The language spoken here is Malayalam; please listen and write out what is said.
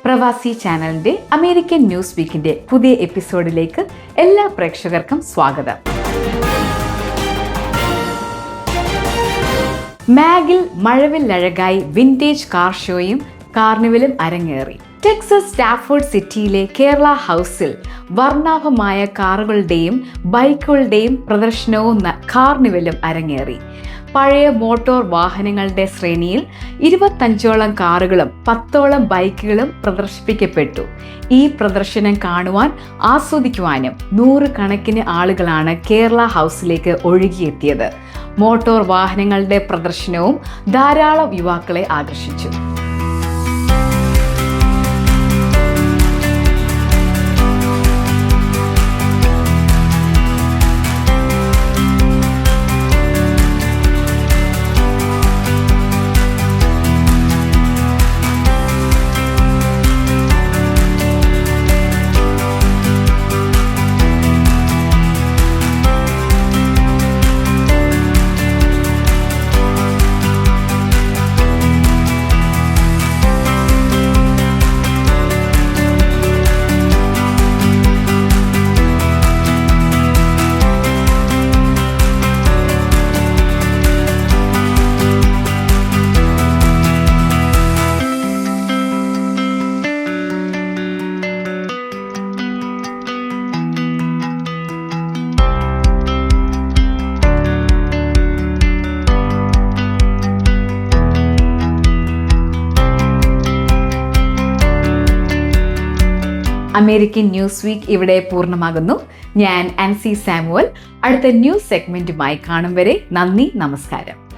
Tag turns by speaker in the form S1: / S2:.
S1: പ്രവാസി ചാനലിന്റെ അമേരിക്കൻ ന്യൂസ് വീക്കിന്റെ പുതിയ എപ്പിസോഡിലേക്ക് എല്ലാ പ്രേക്ഷകർക്കും സ്വാഗതം. മാഗിൽ മഴവില്ലഴകായി വിന്റേജ് കാർ ഷോയും കാർണിവലും അരങ്ങേറി. ടെക്സസ് സ്റ്റാഫോർഡ് സിറ്റിയിലെ കേരള ഹൗസിൽ വർണ്ണാഭമായ കാറുകളുടെയും ബൈക്കുകളുടെയും പ്രദർശനവും കാർണിവലും അരങ്ങേറി. പഴയ മോട്ടോർ വാഹനങ്ങളുടെ ശ്രേണിയിൽ 25ഓളം കാറുകളും 10ഓളം ബൈക്കുകളും പ്രദർശിപ്പിക്കപ്പെട്ടു. ഈ പ്രദർശനം കാണുവാൻ ആസ്വദിക്കുവാനും 100 കണക്കിന് ആളുകളാണ് കേരള ഹൗസിലേക്ക് ഒഴുകിയെത്തിയത്. മോട്ടോർ വാഹനങ്ങളുടെ പ്രദർശനവും ധാരാളം യുവാക്കളെ ആകർഷിച്ചു. അമേരിക്കൻ ന്യൂസ് വീക്ക് ഇവിടെ പൂർണ്ണമാകുന്നു. ഞാൻ ആൻസി സാമുവൽ. അടുത്ത ന്യൂസ് സെഗ്മെന്റുമായി കാണും വരെ നന്ദി, നമസ്കാരം.